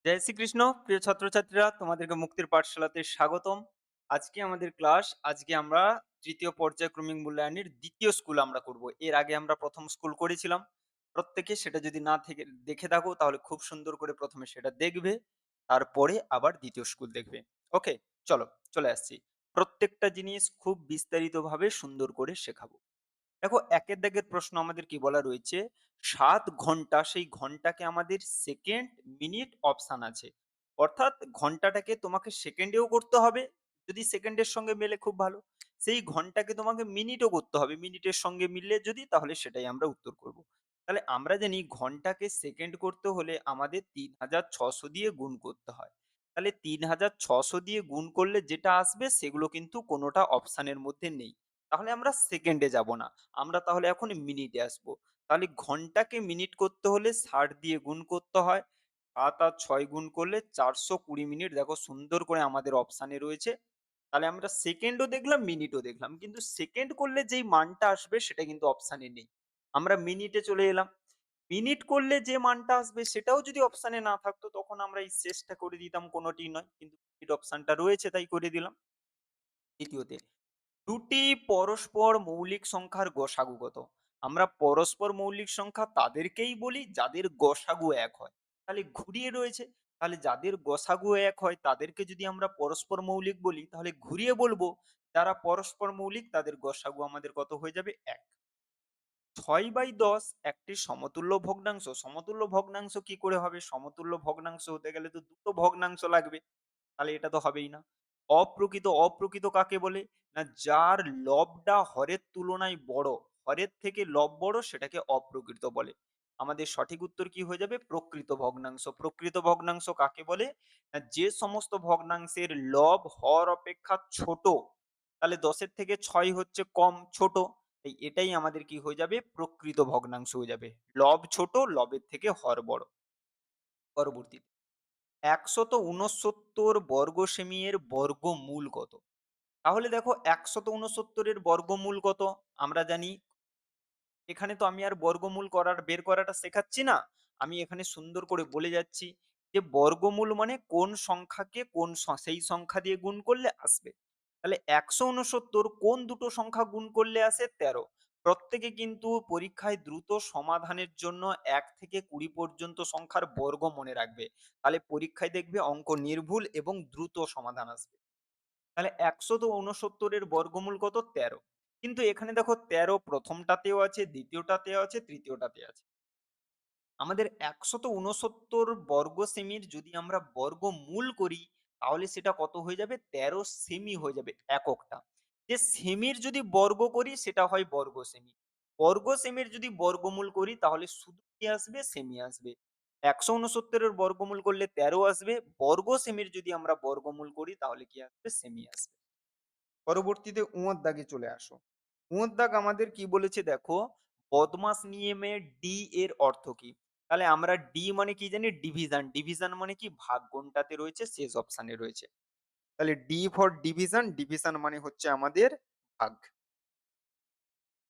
জয় শ্রীকৃষ্ণ। প্রিয় ছাত্রছাত্রীরা, তোমাদেরকে মুক্তির পাঠশালাতে স্বাগতম। আজকে আমাদের ক্লাস। আজকে আমরা তৃতীয় পর্যায়ক্রমিক মূল্যায়নের দ্বিতীয় স্কুল আমরা করব। এর আগে আমরা প্রথম স্কুল করেছিলাম। প্রত্যেকে সেটা যদি না থেকে দেখে থাকো তাহলে খুব সুন্দর করে প্রথমে সেটা দেখবে, তারপরে আবার দ্বিতীয় স্কুল দেখবে। ওকে, চলো চলে আসছি। প্রত্যেকটা জিনিস খুব বিস্তারিতভাবে সুন্দর করে শেখাবো। দেখো, একের দাগের প্রশ্ন আমাদের কি বলা রয়েছে? ৭ ঘন্টা, সেই ঘন্টাকে আমাদের সেকেন্ড, মিনিট অপশন আছে। অর্থাৎ ঘন্টাটাকে তোমাকে সেকেন্ডেও করতে হবে, যদি সেকেন্ডের সঙ্গে মেলে খুব ভালো। সেই ঘন্টাকে তোমাকে মিনিটও করতে হবে, মিনিটের সঙ্গে মিললে যদি, তাহলে সেটাই আমরা উত্তর করব। তাহলে আমরা জানি ঘন্টাকে সেকেন্ড করতে হলে আমাদের ৩৬০০ দিয়ে গুণ করতে হয়। তাহলে ৩৬০০ দিয়ে গুণ করলে যেটা আসবে সেগুলো কিন্তু কোনোটা অপশানের মধ্যে নেই। তাহলে আমরা সেকেন্ডে যাব না, আমরা তাহলে এখন মিনিটে আসবো। তাহলে ঘন্টাকে মিনিট করতে হলে ৬০ দিয়ে গুণ করতে হয়। ৭ আর ৬ গুণ করলে ৪২০ মিনিট। দেখো সুন্দর করে আমাদের অপশানে রয়েছে। তাহলে আমরা সেকেন্ডও দেখলাম, মিনিটও দেখলাম, কিন্তু সেকেন্ড করলে যেই মানটা আসবে সেটা কিন্তু অপশানে নেই। আমরা মিনিটে চলে এলাম। মিনিট করলে যে মানটা আসবে সেটাও যদি অপশানে না থাকতো, তখন আমরা এই শেষটা করে দিতাম, কোনোটি নয়, কিন্তু মিনিট অপশানটা রয়েছে তাই করে দিলাম। দ্বিতীয়তে, দুটি পরস্পর মৌলিক সংখ্যার গসাগু কত? আমরা পরস্পর মৌলিক সংখ্যা তাদেরকেই বলি যাদের গসাগু এক হয়। তাহলে ঘুরিয়ে রয়েছে, তাহলে যাদের গসাগু এক হয় তাদেরকে যদি আমরা পরস্পর মৌলিক বলি, তাহলে ঘুরিয়ে বলবো যারা পরস্পর মৌলিক তাদের গসাগু আমাদের কত হয়ে যাবে? ১। ৬/১০ একটি সমতুল্য ভগ্নাংশ। সমতুল্য ভগ্নাংশ কি করে হবে? সমতুল্য ভগ্নাংশ হতে গেলে তো দুটো ভগ্নাংশ লাগবে, তাহলে এটা তো হবেই না। অপ্রকৃত, অপ্রকৃত কাকে বলে? না, যার লবটা হরের তুলনায় বড়, হরের থেকে লব বড়, সেটাকে অপ্রকৃত বলে। আমাদের সঠিক উত্তর কি হয়ে যাবে? প্রকৃত ভগ্নাংশ। প্রকৃত ভগ্নাংশ কাকে বলে? না, যে সমস্ত ভগ্নাংশের লব হর অপেক্ষা ছোট। তাহলে ১০-এর থেকে ৬ হচ্ছে কম, ছোট। তাই এটাই আমাদের কি হয়ে যাবে? প্রকৃত ভগ্নাংশ হয়ে যাবে। লব ছোট, লবের থেকে হর বড়। পরবর্তী, ১৬৯ বর্গ সেমি এর বর্গমূল কত? তাহলে দেখো, ১৬৯ এর বর্গমূল কত? আমরা জানি, এখানে তো আমি আর বর্গমূল বের করাটা শেখাচ্ছি না। আমি এখানে সুন্দর করে বলে যাচ্ছি যে বর্গমূল মানে কোন সংখ্যাকে সেই সংখ্যা দিয়ে গুণ করলে আসবে। তাহলে ১৬৯ কোন দুটো সংখ্যা গুণ করলে আসে? ১৩। প্রত্যেকে কিন্তু পরীক্ষায় দ্রুত সমাধানের জন্য ১ থেকে ২০ পর্যন্ত সংখ্যার বর্গ মনে রাখবে। তাহলে পরীক্ষায় দেখবে অঙ্ক নির্ভুল এবং দ্রুত সমাধান আসবে। তাহলে ১৬৯ এর বর্গমূল কত? ১৩। কিন্তু এখানে দেখো ১৩ প্রথমটাতেও আছে, দ্বিতীয়টাতেও আছে, তৃতীয়টাতে আছে। আমাদের ১৬৯ বর্গ সেমির যদি আমরা বর্গমূল করি, তাহলে সেটা কত হয়ে যাবে? ১৩ সেমি হয়ে যাবে, এককটা। যে সেমির যদি বর্গ করি সেটা হয় বর্গ সেমি। বর্গ সেমির যদি বর্গমূল করি তাহলে শুধু কি আসবে? সেমি আসবে। ১৬৯ এর বর্গমূল করলে ১৩ আসবে। বর্গ সেমির যদি আমরা বর্গমূল করি তাহলে কি আসবে? সেমি আসবে। পরবর্তীতে ঙ দাগে চলে আসো। ঙ দাগ আমাদের কি বলেছে দেখো, বদমাস নিয়মে ডি এর অর্থ কি? তাহলে আমরা ডি মানে কি জানি? ডিভিশন। ডিভিশন মানে কি? ভাগ। কোনটাতে রয়েছে? শেষ অপশানে রয়েছে। তাহলে ডি ফর ডিভিশন। ডিভিশন মানে হচ্ছে আমাদের ভাগ।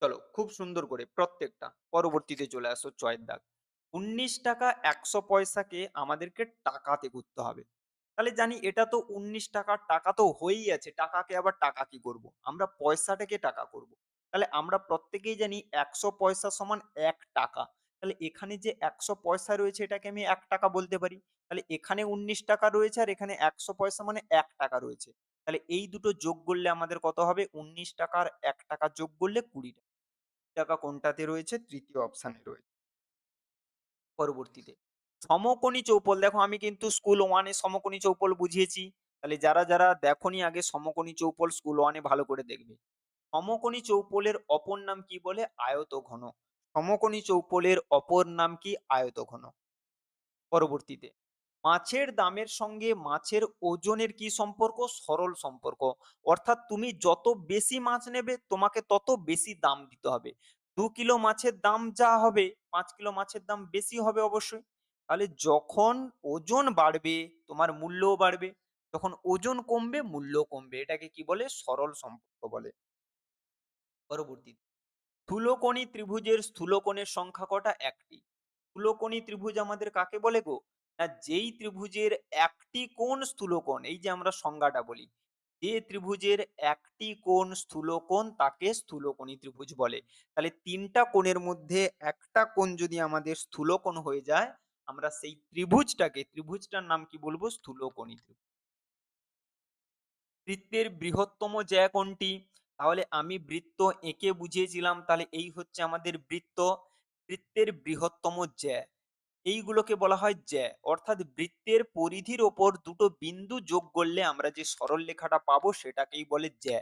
চলো খুব সুন্দর করে প্রত্যেকটা। পরবর্তীতে চলে আসো ছয়ের দাগ। ১৯ টাকা ১০০ পয়সাকে আমাদেরকে টাকাতে করতে হবে। তাহলে জানি এটা তো ১৯ টাকা, টাকা তো হয়েই আছে। টাকাকে আবার টাকা কি করব? আমরা পয়সাটাকে টাকা করব। তাহলে আমরা প্রত্যেকেই জানি ১০০ পয়সা সমান ১ টাকা। তাহলে এখানে যে ১০০ পয়সা রয়েছে এটাকে আমি ১ টাকা বলতে পারি। তাহলে এখানে ১৯ টাকা রয়েছে আর এখানে ১০০ পয়সা মানে ১ টাকা রয়েছে। তাহলে এই দুটো যোগ করলে আমাদের কত হবে? ১৯ টাকা আর ১ টাকা যোগ করলে ২০ টাকা। টাকা কোনটাতে রয়েছে? তৃতীয় অপশানে রয়েছে। পরবর্তীতে সমকোণী চৌপল। দেখো আমি কিন্তু স্কুল 1 এ সমকোণী চৌপল বুঝিয়েছি। তাহলে যারা যারা দেখোনি আগে সমকোণী চৌপল, স্কুল 1 এ ভালো করে দেখবে। সমকোণী চৌপলের অপর নাম কি বলে? আয়তঘন। সমকোণী চৌপলের অপর নাম কি? আয়তঘন। পরবর্তীতে, মাছের দামের সঙ্গে মাছের ওজনের কি সম্পর্ক? সরল সম্পর্ক। অর্থাৎ তুমি যত বেশি মাছ নেবে তোমাকে তত বেশি দাম দিতে হবে। ২ কিলো মাছের দাম যা হবে, ৫ কিলো মাছের দাম বেশি হবে অবশ্যই। তাহলে যখন ওজন বাড়বে তোমার মূল্যও বাড়বে, যখন ওজন কমবে মূল্য কমবে। এটাকে কি বলে? সরল সম্পর্ক বলে। পরবর্তী, স্থূলকোণী ত্রিভুজের স্থূলকোণের সংখ্যা কটা? ১টি। স্থূলকোণী ত্রিভুজ আমাদের কাকে বলে গো? না, যেই ত্রিভুজের একটি কোণ স্থূলকোণ, এই যে আমরা সংজ্ঞাটা বলি, যে ত্রিভুজের একটি কোণ স্থূলকোণ তাকে স্থূলকোণী ত্রিভুজ বলে। তাহলে ৩টা কোণের মধ্যে একটা কোণ যদি আমাদের স্থূলকোণ হয়ে যায়, আমরা সেই ত্রিভুজটার নাম কি বলবো? স্থূলকোণী ত্রিভুজ। বৃত্তের বৃহত্তম জ্যা কোনটি? তাহলে আমি বৃত্ত এঁকে বুঝিয়েছিলাম, তাহলে এই হচ্ছে আমাদের বৃত্ত। বৃত্তের বৃহত্তম জ্যা, এইগুলোকে বলা হয় জ্যা। অর্থাৎ বৃত্তের পরিধির ওপর দুটো বিন্দু যোগ করলে আমরা যে সরলরেখাটা পাবো সেটাকেই বলে জ্যা।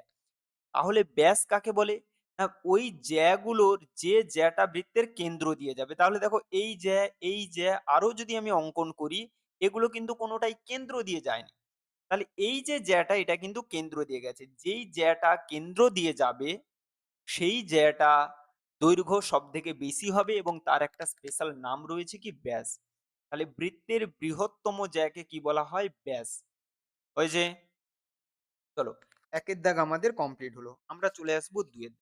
তাহলে ব্যাস কাকে বলে? না, ওই জ্যাগুলোর যে জ্যাটা বৃত্তের কেন্দ্র দিয়ে যাবে। তাহলে দেখো এই জ্যা আরো যদি আমি অঙ্কন করি, এগুলো কিন্তু কোনোটাই কেন্দ্র দিয়ে যায়নি। তাহলে এই যে জ্যাটা এটা কিন্তু কেন্দ্র দিয়ে গেছে। যেই জ্যাটা কেন্দ্র দিয়ে যাবে সেই জ্যাটা দৈর্ঘ্য সবথেকে বেশি হবে এবং তার একটা স্পেশাল নাম রয়েছে কি? ব্যাস। তাহলে বৃত্তের বৃহত্তম জ্যাকে কি বলা হয়? ব্যাস। হয়েছে? চলো, ১ এর দাগ আমাদের কমপ্লিট হলো। আমরা চলে আসবো ২ এর।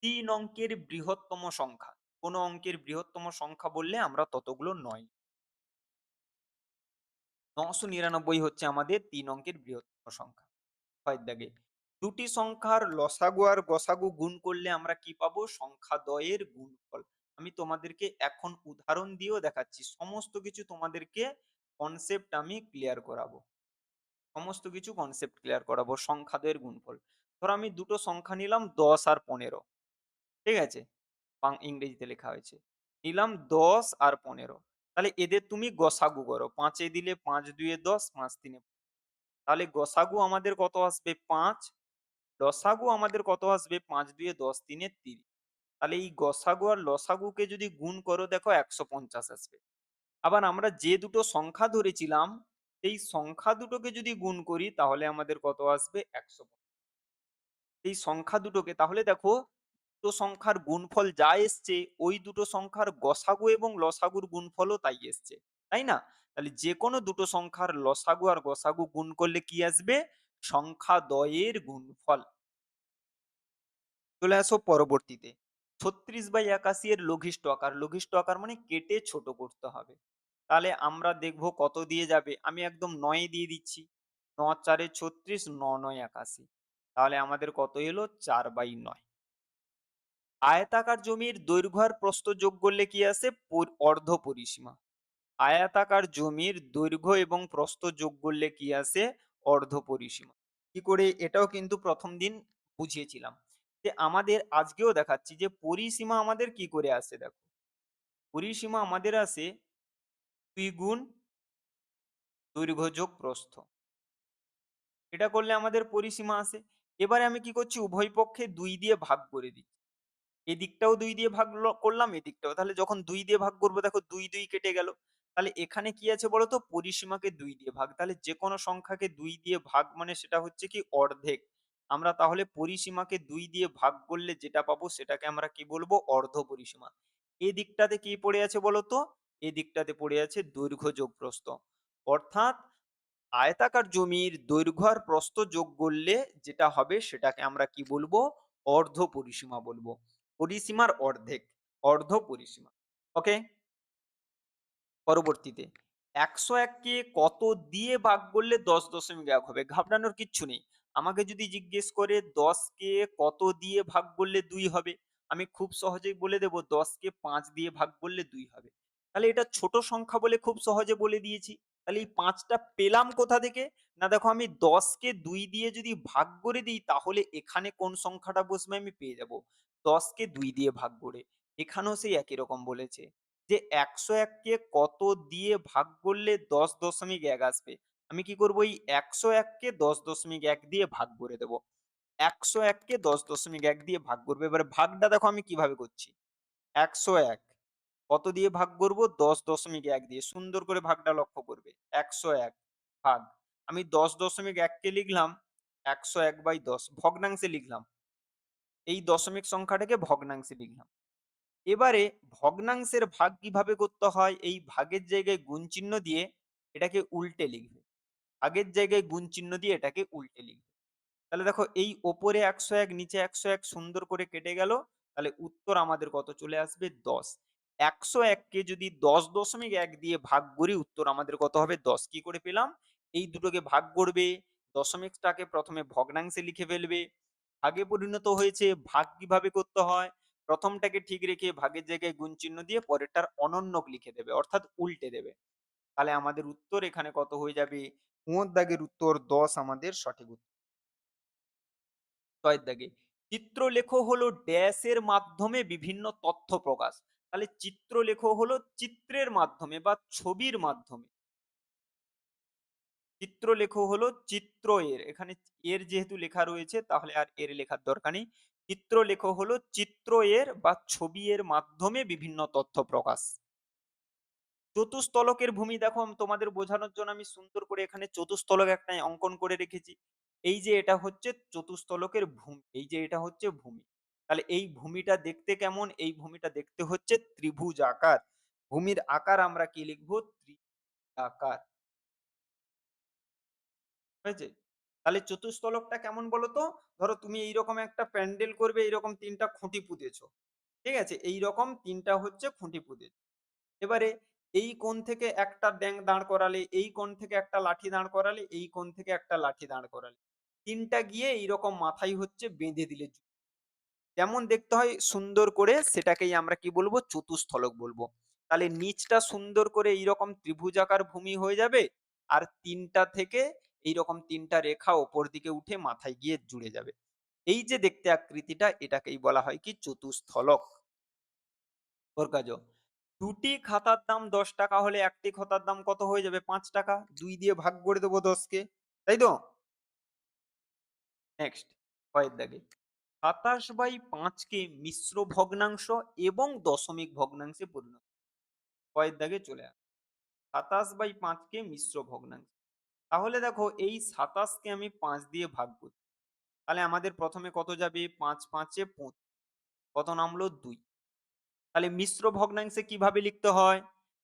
৩ অঙ্কের বৃহত্তম সংখ্যা। কোন অঙ্কের বৃহত্তম সংখ্যা বললে আমরা ততগুলো নয়। ৯৯৯ হচ্ছে আমাদের ৩ অঙ্কের বৃহত্তম সংখ্যা। ৬ এর দাগে দুটি সংখ্যার লসাগু আর গসাগু গুণ করলে আমরা কি পাবো? সংখ্যা দ্বয়ের গুণফল। আমি তোমাদেরকে এখন উদাহরণ দিয়েও দেখাচ্ছি। সমস্ত কিছু তোমাদেরকে কনসেপ্ট আমি ক্লিয়ার করাবো। সমস্ত কিছু কনসেপ্ট ক্লিয়ার করাবো। সংখ্যা দ্বয়ের গুণফল। ধরো আমি দুটো সংখ্যা নিলাম ১০ আর ১৫। ঠিক আছে? ইংরেজিতে লেখা হয়েছে। নিলাম ১০ আর ১৫। তাহলে এদের তুমি গসাগু করো। ৫ এ দিলে ৫ দুইয়ে ১০, ৫ তিনে। তাহলে গসাগু আমাদের কত আসবে? ৫। লসাগু আমাদের কত আসবে? ৫ দুইয়ে ১০, ৩ এ ৩০। তাহলে এই গসাগু আর লসাগুকে যদি গুণ করো দেখো ১৫০ আসবে। আবার আমরা যে দুটো সংখ্যা ধরেছিলাম সেই সংখ্যা দুটোকে যদি গুণ করি তাহলে আমাদের কত আসবে? ১৫০। এই সংখ্যা দুটোকে তাহলে দেখো দুটো সংখ্যার গুণফল যা এসছে ওই দুটো সংখ্যার গসাগু এবং লসাগুর গুণফলও তাই এসছে। তাই না? তাহলে যে কোনো দুটো সংখ্যার লসাগু আর গসাগু গুণ করলে কি আসবে? সংখ্যা দ্বয়ের গুণফল। চলে আসো পরবর্তীতে। ৩৬/৮১ এর লঘিষ্ঠ আকার। লঘিষ্ঠ আকার মানে কেটে ছোট করতে হবে। তাহলে আমরা দেখব কত দিয়ে যাবে। আমি একদম ৯ দিয়ে দিচ্ছি। ৯ ৪ এ ৩৬, ৯ ৯ ৮১। তাহলে আমাদের কত এলো? ৪/৯। আয়তাকার জমির দৈর্ঘ্য আর প্রস্থ যোগ করলে কি আসে? অর্ধ পরিসীমা। আয়তাকার জমির দৈর্ঘ্য এবং প্রস্থ যোগ করলে কি আসে? অর্ধ পরিসীমা। কি করে? এটাও কিন্তু প্রথম দিন বুঝিয়েছিলাম। যে আমাদের আজকেও দেখাচ্ছি যে পরিসীমা আমাদের কি করে আসে দেখো। পরিসীমা আমাদের আসে ২ গুণ দৈর্ঘ্য যোগ প্রস্থ। এটা করলে আমাদের পরিসীমা আসে। এবারে আমি কি করছি? উভয় পক্ষে ২ দিয়ে ভাগ করে দিচ্ছি। এদিকটাও ২ দিয়ে ভাগ করলাম, এদিকটাও। তাহলে যখন ২ দিয়ে ভাগ করব দেখো ২ ২ কেটে গেল। তাহলে এখানে কি আছে বলতো? পরিসীমাকে ২ দিয়ে ভাগ। তাহলে যেকোনো সংখ্যাকে ২ দিয়ে ভাগ মানে সেটা হচ্ছে কি? অর্ধেক। আমরা তাহলে পরিসীমাকে ২ দিয়ে ভাগ করলে যেটা পাবো সেটাকে আমরা কি বলবো? অর্ধ পরিসীমা। এদিকটাতে কি পড়ে আছে বলতো? এদিকটাতে পড়ে আছে দৈর্ঘ্য যোগ প্রস্থ। অর্থাৎ আয়তাকার জমির দৈর্ঘ্য আর প্রস্থ যোগ করলে যেটা হবে সেটাকে আমরা কি বলবো? অর্ধ পরিসীমা বলবো। পরিসীমার অর্ধেক, অর্ধ পরিসীমা। ওকে? পরবর্তীতে ১০১ কে কত দিয়ে ভাগ করলে ১০.১ হবে? ঘাবড়ানোর কিচ্ছু নেই। আমাকে যদি জিজ্ঞেস করে ১০ কে কত দিয়ে ভাগ করলে ২ হবে? আমি খুব সহজেই বলে দেব ১০ কে ৫ দিয়ে ভাগ করলে ২ হবে। তাহলে এটা ছোট সংখ্যা বলে খুব সহজে বলে দিয়েছি। তাহলে এই ৫ টা পেলাম কোথা থেকে? না দেখো আমি ১০ কে ২ দিয়ে যদি ভাগ করে দিই তাহলে এখানে কোন সংখ্যাটা বসবে আমি পেয়ে যাব। ১০ কে ২ দিয়ে ভাগ করে। এখানেও সেই একই রকম বলেছে। যে ১০১ কে কত দিয়ে ভাগ করলে ১০.১ আসবে। আমি কি করব? এই ১০১ কে ১০.১ দিয়ে ভাগ করে দেব। ১০১ কে ১০.১ দিয়ে ভাগ করব। এবারে ভাগটা দেখো আমি কিভাবে করছি। ১০১ কত দিয়ে ভাগ করব? ১০.১ দিয়ে। সুন্দর করে ভাগটা লক্ষ্য করবে। ১০১ ভাগ। আমি ১০.১ কে লিখলাম ১০১/১০ ভগ্নাংশে লিখলাম। এই দশমিক সংখ্যাটাকে ভগ্নাংশে লিখলাম। এবারে ভগ্নাংশের ভাগ কিভাবে করতে হয়? এই ভাগের জায়গায় গুণ চিহ্ন দিয়ে এটাকে উল্টে লিখবে। ভাগের জায়গায় গুণ চিহ্ন দিয়ে এটাকে উল্টে লিখবে। তাহলে দেখো এই ওপরে ১০১ নিচে ১০১ সুন্দর করে কেটে গেল। তাহলে উত্তর আমাদের কত চলে আসবে? ১০। ১০১ কে যদি ১০.১ দিয়ে ভাগ করি উত্তর আমাদের কত হবে? ১০ কি করে পেলাম? এই দুটোকে ভাগ করবে, দশমিকটাকে ১ম এ ভগ্নাংশে লিখে ফেলবে। ভাগে পরিণত হয়েছে, ভাগ কিভাবে করতে হয়? ১ম টাকে ঠিক রেখে ভাগের জায়গায় গুণ চিহ্ন দিয়ে পরেরটার অনন্যক লিখে দেবে, অর্থাৎ উল্টে দেবে। তাহলে আমাদের উত্তর এখানে কত হয়ে যাবে? ঙ দাগের উত্তর ১০ আমাদের সঠিক উত্তর। ৬ দাগে চিত্রলেখ হলো ড্যাশের মাধ্যমে বিভিন্ন তথ্য প্রকাশ। তাহলে চিত্রলেখ হলো চিত্রের মাধ্যমে বা ছবির মাধ্যমে। চিত্রলেখ হলো চিত্র এর। এখানে এর যেহেতু লেখা রয়েছে তাহলে আর এর লেখার দরকার নেই। চিত্রলেখ হলো চিত্র এর বা ছবি এর মাধ্যমে বিভিন্ন তথ্য প্রকাশ। চতুস্তলকের ভূমি দেখো তোমাদের বোঝানোর জন্য আমি সুন্দর করে এখানে চতুস্তলক একটা অঙ্কন করে রেখেছি। এই যে এটা হচ্ছে চতুস্তলকের ভূমি, এই যে এটা হচ্ছে ভূমি। তাহলে এই ভূমিটা দেখতে কেমন? এই ভূমিটা দেখতে হচ্ছে ত্রিভুজ আকার। ভূমির আকার আমরা কি লিখবো? ত্রিভুজাকার। হয়েছে? তাহলে চতুস্তলকটা কেমন বলো তো? ধরো তুমি এইরকম একটা প্যান্ডেল করবে, এইরকম ৩ টা খুঁটি পুঁতেছো। ঠিক আছে? এইরকম ৩ টা হচ্ছে খুঁটি পুঁতেছো। এবারে এই কোণ থেকে একটা ড্যাং দাঁড় করালে, এই কোণ থেকে একটা লাঠি দাঁড় করালে, এই কোণ থেকে একটা লাঠি দাঁড় করালে। ৩ টা গিয়ে এইরকম মাথায় হচ্ছে বেঁধে দিলে। যেমন দেখতে হয় সুন্দর করে সেটাকেই আমরা কি বলবো? চতুস্থলক বলবো। তাহলে নিচটা সুন্দর করে এইরকম ত্রিভুজাকার ভূমি হয়ে যাবে। আর ৩ টা থেকে এইরকম ৩ টা রেখা ওপর দিকে উঠে মাথায় গিয়ে জুড়ে যাবে। এই যে দেখতে আকৃতিটা এটাকেই বলা হয় কি? চতুস্থলক। ওর কাজও ২ টি খাতার দাম ৳১০ হলে ১ টি খাতার দাম কত হয়ে যাবে? ৳৫। ২ দিয়ে ভাগ করে দেবো ১০ কে। তাই তো? নেক্সট ৬ এর দাগে ২৭/৫ কে মিশ্র ভগ্নাংশ এবং দশমিক ভগ্নাংশে পরিণত। ৬ এর দাগে চলে আসে। ২৭/৫ কে মিশ্র ভগ্নাংশ। তাহলে দেখো এই ২৭ কে আমি ৫ দিয়ে ভাগ করি। তাহলে আমাদের ১ম এ কত যাবে? ৫ ৫ এ ২৫। কত নামলো? ২। তাহলে মিশ্র ভগ্নাংশে কিভাবে লিখতে হয়?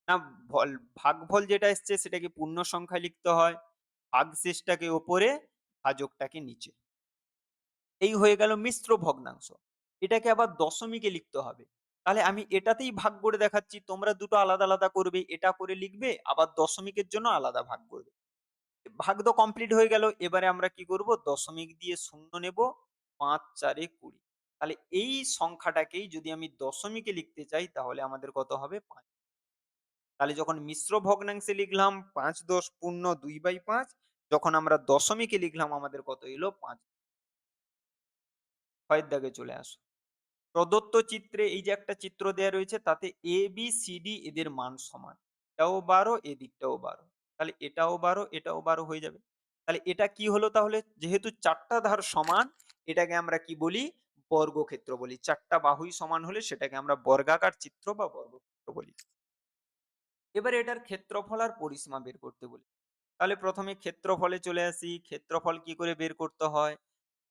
না ভল ভাগফল যেটা এসছে সেটাকে পূর্ণ সংখ্যায় লিখতে হয়। ভাগশেষটাকে ওপরে, ভাজকটাকে নিচে। এই হয়ে গেল মিশ্র ভগ্নাংশ। এটাকে আবার দশমিকে লিখতে হবে। তাহলে আমি এটাতেই ভাগ করে দেখাচ্ছি। তোমরা দুটো আলাদা, আলাদা করবে। এটা করে লিখবে, আবার দশমিকের জন্য আলাদা ভাগ করবে। ভাগ তো কমপ্লিট হয়ে গেল। এবারে আমরা কি করব? দশমিক দিয়ে শূন্য নেব। ৫ ৪ এ ২০। তাহলে এই সংখ্যাটাকেই যদি আমি দশমিকে লিখতে চাই তাহলে আমাদের কত হবে? ৫। তাহলে যখন মিশ্র ভগ্নাংশে লিখলাম ৫ × ১০ = ২/৫। যখন আমরা দশমিকে লিখলাম আমাদের কত এলো? ৫। ৬ এর দাগে চলে আসো। প্রদত্ত চিত্রে এই যে একটা চিত্র দেয়া রয়েছে তাতে এ, বি, সি, ডি এদের মান সমান। এটাও ১২ এদিকটাও ১২। তাহলে এটাও ১২ এটাও ১২ হয়ে যাবে। তাহলে এটা কি হলো তাহলে? যেহেতু ৪ টা ধার সমান এটাকে আমরা কি বলি? বর্গক্ষেত্র বলি। ৪ টা বাহুই সমান হলে সেটাকে আমরা বর্গাকার চিত্র বা বর্গক্ষেত্র বলি। এবারে এটার ক্ষেত্রফল আর পরিসীমা বের করতে বলি। তাহলে ১ম এ ক্ষেত্রফলে চলে আসি। ক্ষেত্রফল কি করে বের করতে হয়?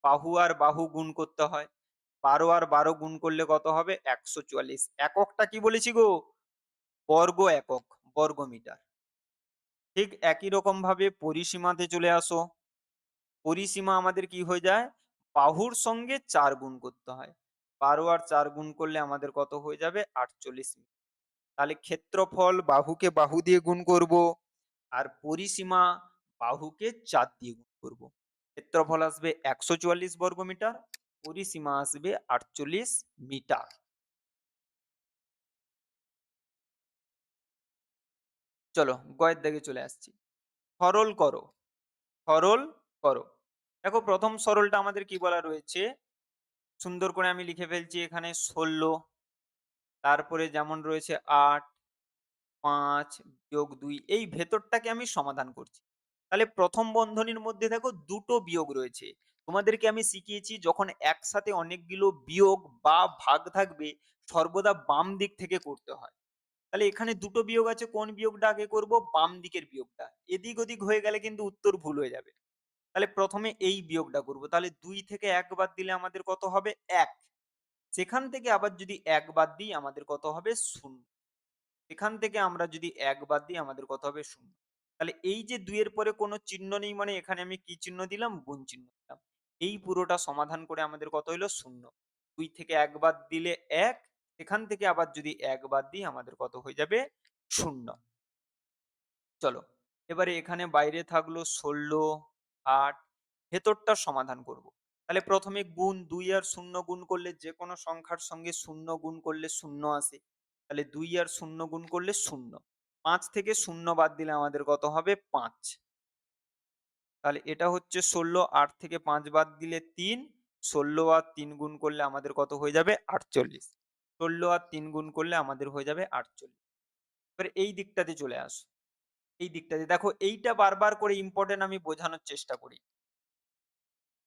বাহু আর বাহু গুণ করতে হয়। ১২ আর ১২ গুণ করলে কত হবে? ১৪৪। এককটা কি বলেছি গো? বর্গ একক, বর্গমিটার। ঠিক একই রকম ভাবে পরিসীমাতে চলে আসো। পরিসীমা আমাদের কি হয়ে যায়? বাহুর সঙ্গে ৪ গুণ করতে হয়। ১২ আর ৪ গুণ করলে আমাদের কত হয়ে যাবে? ৪৮ মিটার। তাহলে ক্ষেত্রফল বাহুকে বাহু দিয়ে গুণ করব। আর পরিসীমা বাহুকে ৪ দিয়ে গুণ করব। ক্ষেত্রফল আসবে ১৪৪ বর্গমিটার, পরিসীমা আসবে ৪৮ মিটার। চলো গয়ের দাগে চলে আসছি। সরল করো, সরল করো। দেখো ১ম সরলটা আমাদের কি বলা রয়েছে? সুন্দর করে আমি লিখে ফেলছি এখানে ১৬। তারপরে যেমন রয়েছে ৮, ৫ বিয়োগ ২ এই ভেতরটাকে আমি সমাধান করছি। তাহলে ১ম বন্ধনীর মধ্যে দেখো ২ টো বিয়োগ রয়েছে। তোমাদেরকে আমি শিখিয়েছি যখন একসাথে অনেকগুলো বিয়োগ বা ভাগ থাকবে সর্বদা বাম দিক থেকে করতে হয়। তাহলে এখানে ২ টো বিয়োগ আছে, কোন বিয়োগটা আগে করব? বাম দিকের বিয়োগটা। এদিক ওদিক হয়ে গেলে কিন্তু উত্তর ভুল হয়ে যাবে। তাহলে ১ম এ এই বিয়োগটা করব। তাহলে ২ থেকে ১ বাদ দিলে আমাদের কত হবে? ১। সেখান থেকে আবার যদি ১ বাদ দিই আমাদের কত হবে? ০। এখান থেকে আমরা যদি ১ বাদ দিই আমাদের কত হবে? ০। তাহলে এই যে ২ এর পরে কোনো চিহ্ন নেই মানে এখানে আমি কি চিহ্ন দিলাম? গুণ চিহ্ন দিলাম। এই পুরোটা সমাধান করে আমাদের কত হইল? ০। ২ থেকে ১ বাদ দিলে ১, এখান থেকে আবার যদি ১ বাদ দিই আমাদের কত হয়ে যাবে? ০। চলো এবারে এখানে বাইরে থাকলো ১৬, ৮, ভেতরটার সমাধান করব। তাহলে প্রথমে গুণ ২ আর ০ গুণ করলে যেকোনো সংখ্যার সঙ্গে ০ গুণ করলে ০ আসে। তাহলে ২ আর ০ গুণ করলে ০। ৫ থেকে ০ বাদ দিলে আমাদের কত হবে? ৫। তাহলে এটা হচ্ছে ১৬, ৮ থেকে ৫ বাদ দিলে ৩, ১৬ আর ৩ গুণ করলে আমাদের কত হয়ে যাবে? ৪৮। ১৬ আর ৩ গুণ করলে আমাদের হয়ে যাবে ৪৮। এবার এই দিকটাতে চলে আসো। এই দিকটাতে দেখো এইটা বারবার করে ইম্পোর্টেন্ট আমি বোঝানোর চেষ্টা করি।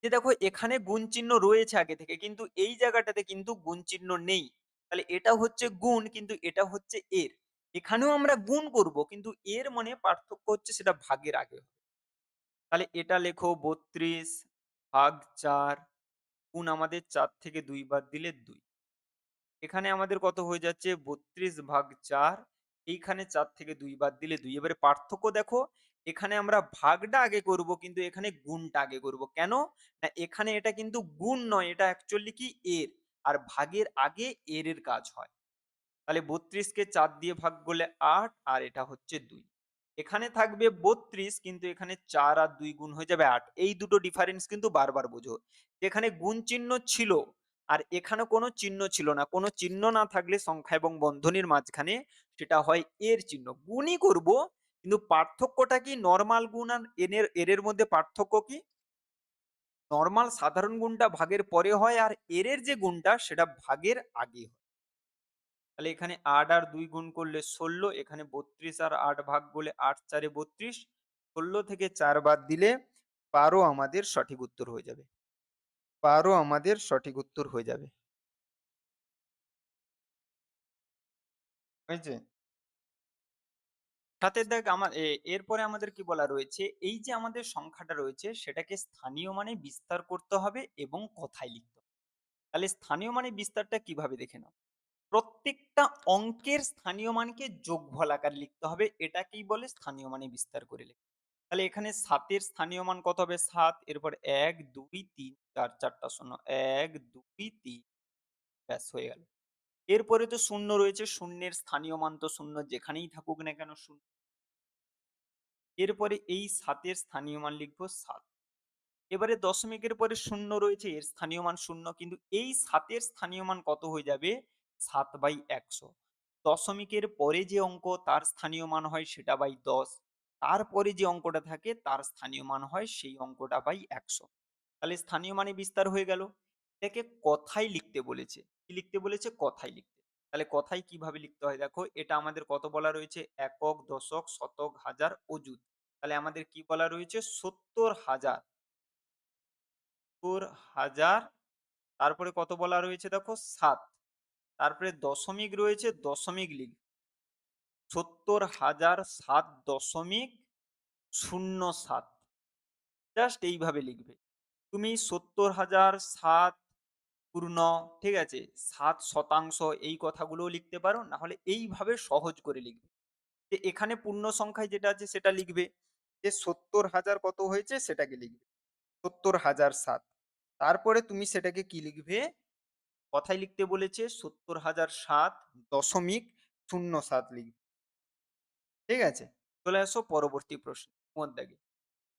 যে দেখো এখানে গুণ চিহ্ন রয়েছে আগে থেকে কিন্তু এই জায়গাটাতে কিন্তু গুণ চিহ্ন নেই। তাহলে এটা হচ্ছে গুণ কিন্তু এটা হচ্ছে এর। এখানেও আমরা গুণ করব কিন্তু এর মানে পার্থক্য হচ্ছে সেটা ভাগের আগে হবে। তাহলে এটা লেখো ৩২ ভাগ ৪ গুণ আমাদের ৪ থেকে ২ বাদ দিলে ২। এখানে আমাদের কত হয়ে যাচ্ছে? ৩২ ভাগ ৪, এইখানে ৪ থেকে ২ বাদ দিলে ২। এবারে পার্থক্য দেখো, এখানে আমরা ভাগটা আগে করব কিন্তু এখানে গুণটা আগে করব। কেন? না এখানে এটা কিন্তু গুণ নয়, এটা অ্যাকচুয়ালি কি এর। আর ভাগের আগে এর কাজ হয়। তাহলে ৩২ কে ৪ দিয়ে ভাগ করলে ৮ আর এটা হচ্ছে ২। এখানে থাকবে ৩২ কিন্তু এখানে ৪ আর ২ গুণ হয়ে যাবে ৮। এই দুটো ডিফারেন্স কিন্তু বারবার বোঝো। যেখানে গুণ চিহ্ন ছিল আর এখানে কোনো চিহ্ন ছিল না। কোনো চিহ্ন না থাকলে সংখ্যা এবং বন্ধনীর মাঝখানে সেটা হয় এর চিহ্ন। গুণই করব কিন্তু পার্থক্যটা কি? নরমাল গুণ আর এর মধ্যে পার্থক্য কি? নরমাল সাধারণ গুণটা ভাগের পরে হয় আর এর যে গুণটা সেটা ভাগের আগে হয়। তাহলে এখানে ৮ আর ২ গুণ করলে ১৬, এখানে ৩২ আর ৮ ভাগ করলে ৮ ৪ এ ৩২, ১৬ থেকে ৪ বাদ দিলে ১২ আমাদের সঠিক উত্তর হয়ে যাবে। ১২ আমাদের সঠিক উত্তর হয়ে যাবে। হয়েছে? সাথে দেখ আমার এরপরে আমাদের কি বলা রয়েছে? এই যে আমাদের সংখ্যাটা রয়েছে সেটাকে স্থানীয় মানে বিস্তার করতে হবে এবং কথায় লিখতে হবে। তাহলে স্থানীয় মানে বিস্তারটা কিভাবে দেখে নাও। প্রত্যেকটা অঙ্কের স্থানীয় মানকে যোগফল আকারে লিখতে হবে। এটাকেই বলে স্থানীয় মানে বিস্তার করে লেখা। তাহলে এখানে ৭ এর স্থানীয় মান কত হবে? ৭, এরপর ১, ২, ৩, ৪, ৪ টা শূন্য। ১, ২, ৩ ব্যাস হয়ে গেল। এরপরে তো শূন্য রয়েছে, শূন্যের স্থানীয় মান তো শূন্য যেখানেই থাকুক না কেন শূন্য। এরপরে এই ৭ এর স্থানীয় মান লিখব ৭। এবারে দশমিকের পরে শূন্য রয়েছে, এর স্থানীয় মান শূন্য কিন্তু এই ৭ এর স্থানীয় মান কত হয়ে যাবে? ৭/১০০। দশমিকের পরে যে অঙ্ক তার স্থানীয় মান হয় সেটা বাই ১০। তারপরে যে অঙ্কটা থাকে তার স্থানীয় মান হয় সেই অঙ্কটা বাই ১০০। তাহলে স্থানীয় মানে বিস্তার হয়ে গেল। এটাকে কথায় লিখতে বলেছে। কি লিখতে বলেছে? কথায় লিখতে। তাহলে কথায় কিভাবে লিখতে হয় দেখো, এটা আমাদের কত বলা রয়েছে? একক, দশক, শতক, হাজার, অযুত। তাহলে আমাদের কি বলা রয়েছে? ৭০,০০০। ৭০,০০০, তারপরে কত বলা রয়েছে দেখো? ৭। তারপরে দশমিক রয়েছে, দশমিক লিখ ৭০,০০০ ৭.07। জাস্ট এইভাবে লিখবে। তুমি ৭০,০০০ পূর্ণ, ঠিক আছে? ৭% এই কথাগুলোও লিখতে পারো। না হলে এইভাবে সহজ করে লিখবে। যে এখানে পূর্ণ সংখ্যায় যেটা আছে সেটা লিখবে। যে ৭০,০০০ কত হয়েছে সেটাকে লিখবে। ৭০,০০০ তারপরে তুমি সেটাকে কি লিখবে? কথায় লিখতে বলেছে ৭০,০০০ ৭.07 লিখবে। ঠিক আছে? চলে আসো পরবর্তী প্রশ্ন। দাগে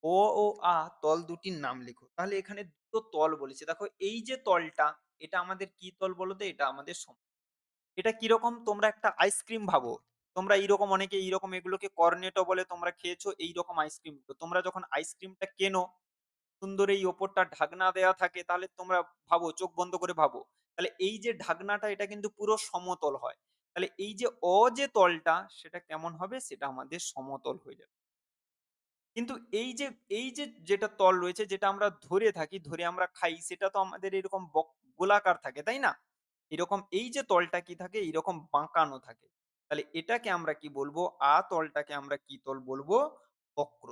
অ ও আ তল দুটির নাম লিখো। তাহলে এখানে দুটো তল বলেছে। দেখো এই যে তলটা, এটা আমাদের কি তল বলো তো? এটা আমাদের এটা কিরকম? তোমরা একটা আইসক্রিম ভাবো। তোমরা এইরকম অনেকে এইরকম এগুলোকে কর্নেটো বলে, তোমরা খেয়েছো এইরকম আইসক্রিম। তো তোমরা যখন আইসক্রিমটা কেনো, সুন্দর এই ওপরটা ঢাকনা দেয়া থাকে, তাহলে তোমরা ভাবো, চোখ বন্ধ করে ভাবো। তাহলে এই যে ঢাকনাটা এটা কিন্তু পুরো সমতল হয়। তাহলে এই যে যে তলটা সেটা কেমন হবে? সেটা আমাদের সমতল হয়ে যাবে। কিন্তু এই যে যেটা তল রয়েছে যেটা আমরা ধরে থাকি, ধরে আমরা খাই সেটা তো আমাদের এরকম গোলাকার থাকে, তাই না? এরকম এই যে তলটা কি থাকে? এরকম বাঁকানো থাকে। তাহলে এটাকে আমরা কি বলবো? তলটাকে আমরা কি তল বলবো? বক্র।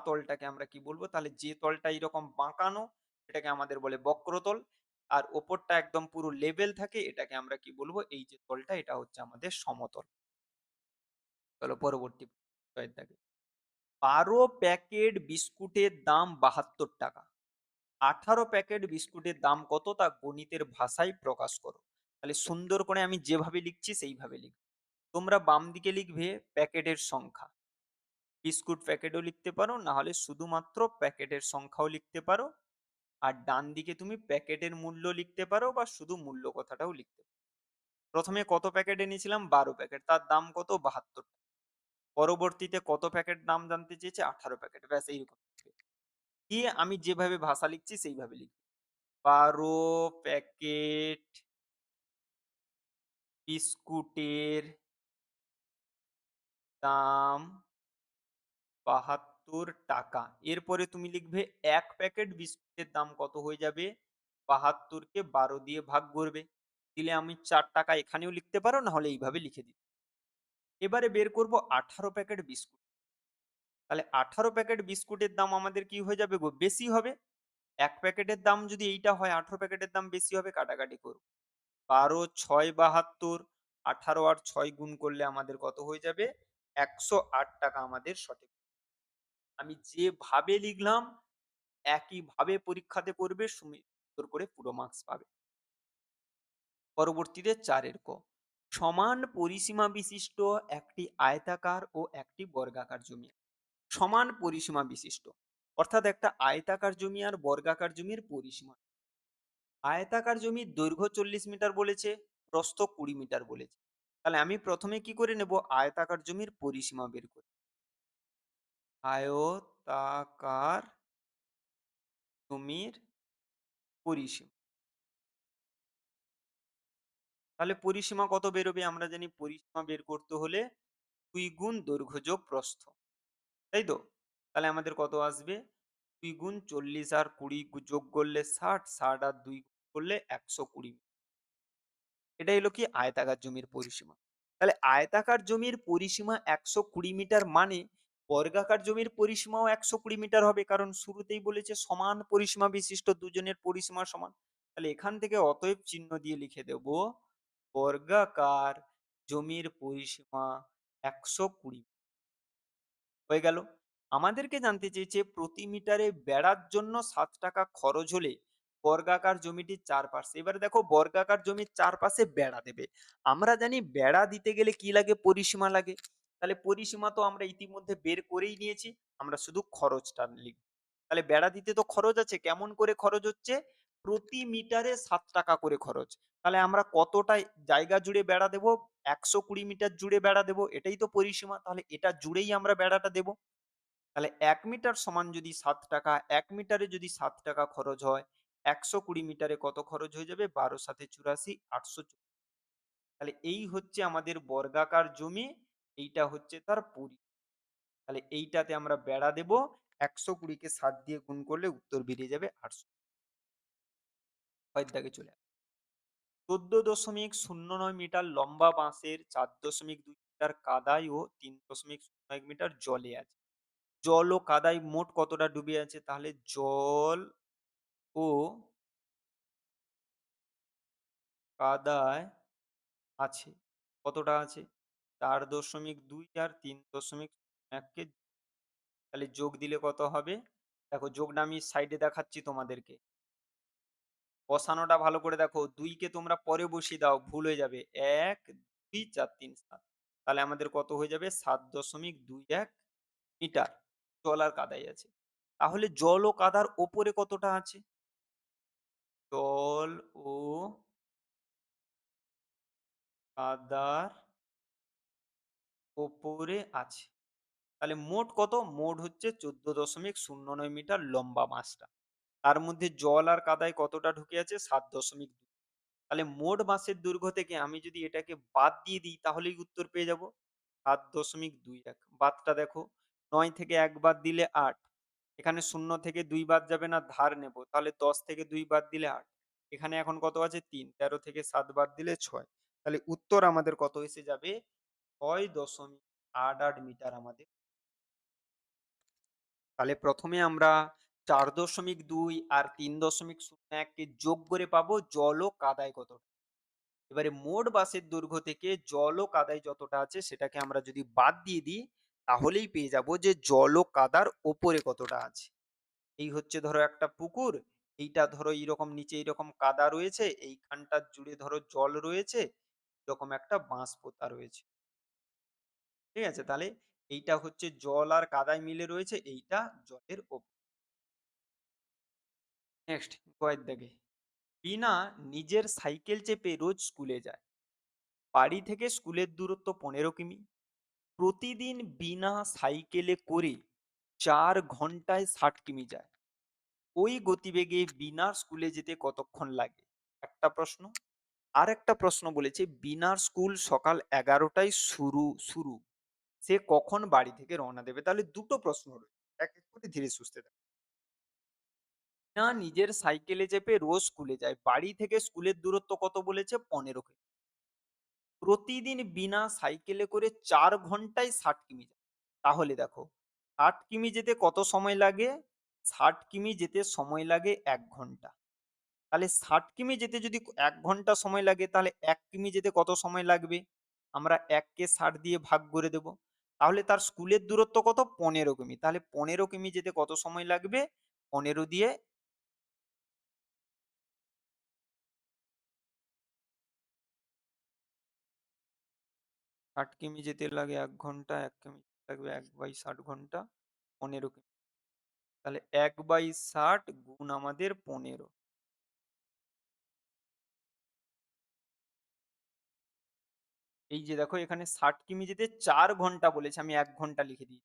তলটাকে আমরা কি বলবো? তাহলে যে তলটা এরকম বাঁকানো এটাকে আমাদের বলে বক্রতল। আর ওপরটা একদম পুরো লেভেল থাকে এটাকে আমরা কি বলবো? এই যে তলটা এটা হচ্ছে আমাদের সমতল। চলো পরবর্তী ছয়ের দাগে। ১২ প্যাকেট বিস্কুটের দাম ৭২ টাকা। ১৮ প্যাকেট বিস্কুটের দাম কত তা গণিতের ভাষায় প্রকাশ করো। তাহলে সুন্দর করে আমি যেভাবে লিখছি সেইভাবে লিখবে। তোমরা বাম দিকে লিখবে প্যাকেটের সংখ্যা। বিস্কুট প্যাকেটও লিখতে পারো, না হলে শুধুমাত্র প্যাকেটের সংখ্যাও লিখতে পারো। আর ডান দিকে তুমি প্যাকেটের মূল্য লিখতে পারো বা শুধু মূল্য কথাটাও লিখতে পারো। প্রথমে কত প্যাকেট এনেছিলাম? 12 প্যাকেট। তার দাম কত? 72 টাকা। পরবর্তীতে কত প্যাকেট দাম জানতে চেয়েছে? 18 প্যাকেট। ব্যাস এইরকম। দিয়ে আমি যেভাবে ভাষা লিখছি সেইভাবে লিখব। 12 প্যাকেট বিস্কুটের দাম 72 টাকা। এরপরে তুমি লিখবে ১ প্যাকেট বিস্কুটের দাম কত হয়ে যাবে? ৭২ কে ১২ দিয়ে ভাগ করবে। দিলে আমি ৪ টাকা এখানেও লিখতে পারো, না হলে এইভাবে লিখে দিতে। এবারে বের করব 18 প্যাকেট বিস্কুট। তাহলে 18 প্যাকেট বিস্কুটের দাম আমাদের কি হয়ে যাবে গো? বেশি হবে। ১ প্যাকেটের দাম যদি এইটা হয়, 18 প্যাকেটের দাম বেশি হবে, কাটাকাটি করব। ১২, ৬ ৭২, ১৮ আর ৬ গুণ করলে আমাদের কত হয়ে যাবে? ১০৮ টাকা আমাদের সঠিক। আমি যেভাবে লিখলাম একইভাবে পরীক্ষাতে করবে, সুন্দর করে পুরো মার্কস পাবে। পরবর্তীতে ৪ এর ক। সমান পরিসীমা বিশিষ্ট একটি আয়তাকার ও একটি বর্গাকার জমি। সমান পরিসীমা বিশিষ্ট অর্থাৎ একটা আয়তাকার জমি আর বর্গাকার জমির পরিসীমা। আয়তাকার জমির দৈর্ঘ্য ৪০ মিটার বলেছে, প্রস্থ ২০ মিটার বলেছে। তাহলে আমি প্রথমে কি করে নেব? আয়তাকার জমির পরিসীমা বের করি। আয়তাকার জমির পরিসীমা। তাহলে পরিসীমা কত বেরোবে? আমরা জানি পরিসীমা বের করতে হলে ২ গুণ দৈর্ঘ্য যোগ প্রস্থ। তাই তো? তাহলে আমাদের কত আসবে? ২ গুণ ৪০ আর ২০ যোগ করলে ৬০, ৬০ আর ২ গুণ করলে ১২০। এটা হলো কি? আয়তাকার জমির পরিসীমা। তাহলে আয়তাকার জমির পরিসীমা ১২০ মিটার মানে বর্গাকার জমির পরিসীমাও ১২০ মিটার হবে। কারণ শুরুতেই বলেছে সমান পরিসীমা বিশিষ্ট দুজনের পরিসীমা সমান। তাহলে এখান থেকে অতএব চিহ্ন দিয়ে লিখে দেব বর্গাকার জমির পরিসীমা ১২০। হয়ে গেল। আমাদেরকে জানতে চেয়েছে প্রতি মিটারে বেড়ার জন্য ৭ টাকা খরচ হলে বর্গাকার জমিটির চারপাশে। এবারে দেখো বর্গাকার জমির চারপাশে বেড়া দেবে। আমরা জানি বেড়া দিতে গেলে কি লাগে? পরিসীমা লাগে। তাহলে পরিসীমা তো আমরা ইতিমধ্যে বের করেই নিয়েছি। আমরা শুধু খরচটা লিখব। তাহলে বেড়া দিতে তো খরচ আছে। কেমন করে খরচ হচ্ছে? প্রতি মিটারে ৭ টাকা করে খরচ। তাহলে আমরা কতটা জায়গা জুড়ে বেড়া দেব? ১২০ মিটার জুড়ে বেড়া দেব। এটাই তো পরিসীমা। তাহলে এটা জুড়েই আমরা বেড়াটা দেব। তাহলে ১ মিটার সমান যদি ৭ টাকা, ১ মিটারে যদি ৭ টাকা খরচ হয়, ১২০ মিটারে কত খরচ হয়ে যাবে? ১২ ৭ ৮৪, ৮৪০। তাহলে এই হচ্ছে আমাদের বর্গাকার জমি, এইটা হচ্ছে তার তাহলে এইটাতে আমরা বেড়া দেব। ১২০ কে ৭ দিয়ে গুণ করলে উত্তর বেরিয়ে যাবে ৮০০। পরের দাগে চলে ১৪.০৯ মিটার লম্বা বাঁশের ৪.২ মিটার কাদায় ও ৩.০১ মিটার জলে আছে। জল ও কাদায় মোট কতটা ডুবে আছে? তাহলে জল ও কাদায় আছে। কতটা আছে? ৪.২ আর ৩.১ কে তাহলে যোগ দিলে কত হবে? দেখো যোগটা আমি সাইডে দেখাচ্ছি তোমাদেরকে। বসানোটা ভালো করে দেখো। ২ কে তোমরা পরে বসিয়ে দাও, ভুল হয়ে যাবে। ১, ২, ৪, ৩, ৭। তাহলে আমাদের কত হয়ে যাবে? ৭.২১ মিটার জল আর কাদায় আছে। তাহলে জল ও কাদার ওপরে কতটা আছে? জল ও কাদার ওপরে আছে। তাহলে মোট কত? মোট হচ্ছে ১৪.০৯ মিটার লম্বা বাঁশটা। তার মধ্যে জল আর কাদায় কতটা ঢুকে আছে? ৭.২। তাহলে মোট বাঁশের দৈর্ঘ্য থেকে আমি যদি এটাকে বাদ দিয়ে দিই তাহলেই উত্তর পেয়ে যাব। ৭.২১। বাদটা দেখো। ৯ থেকে ১ বাদ দিলে ৮। এখানে ০ থেকে ২ বাদ যাবে না, ধার নেব। তাহলে ১০ থেকে ২ বাদ দিলে ৮। এখানে এখন কত আছে? ৩। ১৩ থেকে ৭ বাদ দিলে ৬। তাহলে উত্তর আমাদের কত এসে যাবে? ৬.৮৮ মিটার আমাদের। তাহলে প্রথমে আমরা ৪.২ আর ৩.০১ কে যোগ করে পাবো জল ও কাদায় কতটা। এবারে মোট বাঁশের দৈর্ঘ্য থেকে জল ও কাদায় যতটা আছে সেটাকে আমরা যদি বাদ দিয়ে দিই তাহলেই পেয়ে যাব যে জল ও কাদার ওপরে কতটা আছে। এই হচ্ছে ধরো একটা পুকুর, এইটা ধরো এইরকম নিচে এইরকম কাদা রয়েছে, এইখানটা জুড়ে ধরো জল রয়েছে, এরকম একটা বাঁশ পোতা রয়েছে। ঠিক আছে? তাহলে এইটা হচ্ছে জল আর কাদায় মিলে রয়েছে, এইটা জলের ওপর। নেক্সট কয়েক দাগে। বিনা নিজের সাইকেল চেপে রোজ স্কুলে যায়। বাড়ি থেকে স্কুলের দূরত্ব ১৫ কিমি। প্রতিদিন বিনা সাইকেলে করে ৪ ঘন্টায় ৬০ কিমি যায়। ওই গতিবেগে বিনা স্কুলে যেতে কতক্ষণ লাগে? একটা প্রশ্ন। আরেকটা প্রশ্ন বলেছে বিনার স্কুল সকাল ১১টায় শুরু। সে কখন বাড়ি থেকে রওনা দেবে? তাহলে দুটো প্রশ্ন রয়েছে। এক এক করে ধীরে সুস্থে দেখো। না নিজের সাইকেলে চেপে রোজ স্কুলে যায়। বাড়ি থেকে স্কুলের দূরত্ব কত বলেছে? ১৫ কিমি। প্রতিদিন বিনা সাইকেলে করে ৪ ঘন্টায় ৬০ কিমি যায়। তাহলে দেখো ৬০ কিমি যেতে কত সময় লাগে? ৬০ কিমি যেতে সময় লাগে ১ ঘন্টা। তাহলে ৬০ কিমি যেতে যদি ১ ঘন্টা সময় লাগে তাহলে ১ কিমি যেতে কত সময় লাগবে? আমরা ১ কে ৬০ দিয়ে ভাগ করে দেব। তাহলে তার স্কুলের দূরত্ব কত? ১৫ কিমি। তাহলে ১৫ কিমি যেতে কত সময় লাগবে? ১৫ দিয়ে ৬০ কিমি যেতে লাগে ১ ঘন্টা, ১ কিমি লাগবে ১/৬০ ঘন্টা, ১৫ কিমি। তাহলে ১/৬০ গুণ আমাদের ১৫। এই যে দেখো এখানে ৬০ কিমি যেতে ৪ ঘন্টা বলেছে, আমি ১ ঘন্টা লিখে দিই।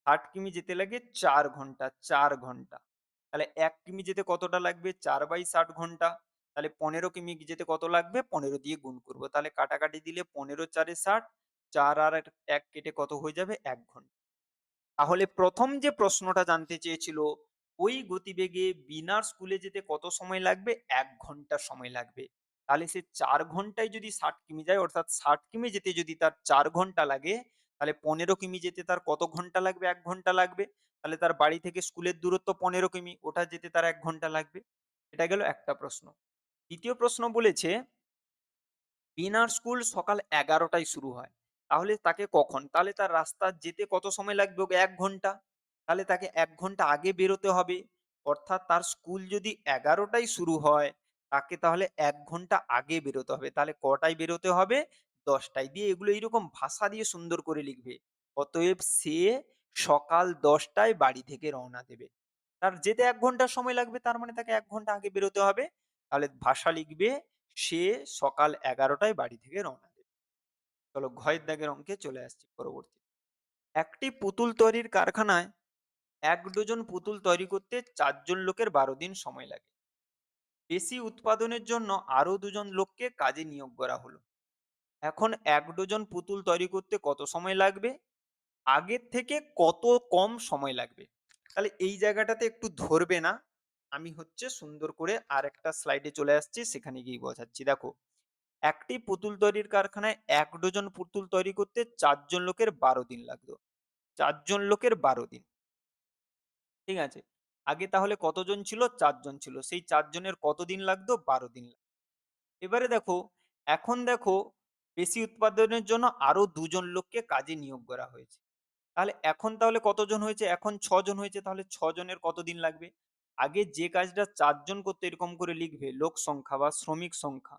৬০ কিমি যেতে লাগে ৪ ঘন্টা, ৪ ঘন্টা। তাহলে ১ কিমি যেতে কতটা লাগবে? ৪/৬০ ঘন্টা। তাহলে ১৫ কিমি যেতে কত লাগবে? ১৫ দিয়ে গুণ করব। তাহলে কাটাকাটি দিলে ১৫×৪ = ৬০। ৪ আর ১ কেটে কত হয়ে যাবে? ১ ঘন্টা। তাহলে প্রথম যে প্রশ্নটা জানতে চেয়েছিল, ওই গতিবেগে বিনার স্কুলে যেতে কত সময় লাগবে? ১ ঘন্টা সময় লাগবে। তাহলে সে ৪ ঘন্টায় যদি ৬০ কিমি যায়, অর্থাৎ ৬০ কিমি যেতে যদি তার ৪ ঘন্টা লাগে, তাহলে ১৫ কিমি যেতে তার কত ঘন্টা লাগবে? ১ ঘন্টা লাগবে। তাহলে তার বাড়ি থেকে স্কুলের দূরত্ব ১৫ কিমি, ওটা যেতে তার ১ ঘন্টা লাগবে। এটা গেল একটা প্রশ্ন। দ্বিতীয় প্রশ্ন বলেছে বিনার স্কুল সকাল ১১টায় শুরু হয়। তাহলে তাকে কখন? তাহলে তার রাস্তা যেতে কত সময় লাগবে? ওকে ১ ঘন্টা। তাহলে তাকে ১ ঘন্টা আগে বেরোতে হবে। অর্থাৎ তার স্কুল যদি ১১টায় শুরু হয়, তাকে তাহলে ১ ঘন্টা আগে বেরোতে হবে। তাহলে কটায় বেরোতে হবে? ১০টায়। দিয়ে এগুলো এইরকম ভাষা দিয়ে সুন্দর করে লিখবে। অতএব সে সকাল ১০টায় বাড়ি থেকে রওনা দেবে। তার যেতে ১ ঘন্টা সময় লাগবে, তার মানে তাকে ১ ঘন্টা আগে বেরোতে হবে। তাহলে ভাষা লিখবে সে সকাল ১১টায় বাড়ি থেকে রওনা দেবে। চলো ঘয়ের দাগের অঙ্কে চলে আসছি পরবর্তী। একটি পুতুল তৈরির কারখানায় ১ ডজন পুতুল তৈরি করতে ৪ জন লোকের ১২ দিন সময় লাগে। বেশি উৎপাদনের জন্য আরো ২ জন লোককে কাজে নিয়োগ করা হলো। এখন ১ ডজন পুতুল তৈরি করতে কত সময় লাগবে? আগের থেকে কত কম সময় লাগবে? তাহলে এই জায়গাটাতে একটু ধরবে না। আমি হচ্ছে সুন্দর করে আরেকটা স্লাইডে চলে আসছি, সেখানে গিয়ে বোঝাচ্ছি। দেখো একটি পুতুল তৈরির কারখানায় ১ ডজন পুতুল তৈরি করতে ৪ জন লোকের ১২ দিন লাগতো। ৪ জন লোকের ১২ দিন। ঠিক আছে? আগে তাহলে কতজন ছিল? ৪ জন ছিল। সেই ৪ জনের কতদিন লাগতো? ১২ দিন। এবারে দেখো, এখন দেখো বেশি উৎপাদনের জন্য আরো ২ জন লোককে কাজে নিয়োগ করা হয়েছে। তাহলে এখন তাহলে কতজন হয়েছে? এখন ৬ জন হয়েছে। তাহলে ৬ জনের কতদিন লাগবে? আগে যে কাজটা ৪ জন করতো এরকম করে লিখবে লোক সংখ্যা বা শ্রমিক সংখ্যা।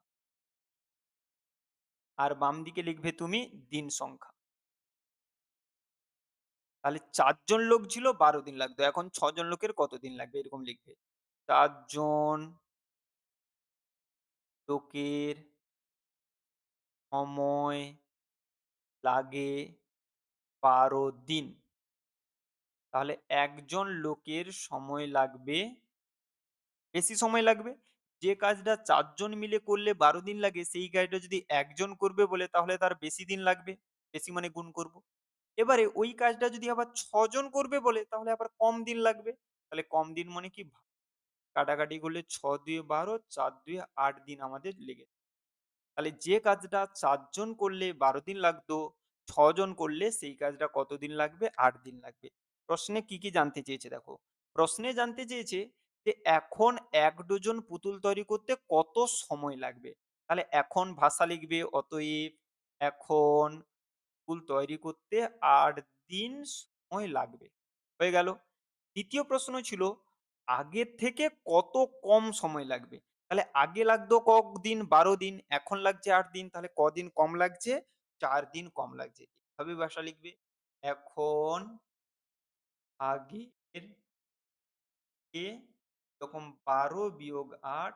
আর বাম দিকে লিখবে তুমি দিন সংখ্যা। তাহলে ৪ জন লোক ছিল ১২ দিন লাগতো। এখন ৬ জন লোকের কতদিন লাগবে? এরকম লিখবে। ৪ জন লোকের সময় লাগে ১২ দিন। তাহলে একজন লোকের সময় লাগবে, বেশি সময় লাগবে। যে কাজটা ৪ জন মিলে করলে ১২ দিন লাগে, সেই কাজটা যদি একজন করবে বলে তাহলে তার বেশি দিন লাগবে। বেশি মানে গুণ করব। এবারে ওই কাজটা যদি আবার ৬ জন করবে বলে তাহলে আবার কম দিন লাগবে। তাহলে কম দিন মানে কি? কাটাকাটি করলে ৬ দুয়ে ১২, ৪ দুয়ে ৮ দিন আমাদের লেগে। তাহলে যে কাজটা ৪ জন করলে ১২ দিন লাগতো, ৬ জন করলে সেই কাজটা কতদিন লাগবে? ৮ দিন লাগবে। প্রশ্নে কি কি জানতে চেয়েছে দেখো। প্রশ্নে জানতে চেয়েছে যে এখন ১ ডজন পুতুল তৈরি করতে কত সময় লাগবে? তাহলে এখন ভাষা লিখবে অতএব এখন পুতুল তৈরি করতে ৮ দিন সময় লাগবে। হয়ে গেল। দ্বিতীয় প্রশ্ন ছিল আগের থেকে কত কম সময় লাগবে? তাহলে আগে লাগতো কদিন? ১২ দিন। এখন লাগছে ৮ দিন। তাহলে কদিন কম লাগছে? ৪ দিন কম লাগছে। এভাবে ভাষা লিখবে। এখন আগের থেকে এরকম ১২ - ৮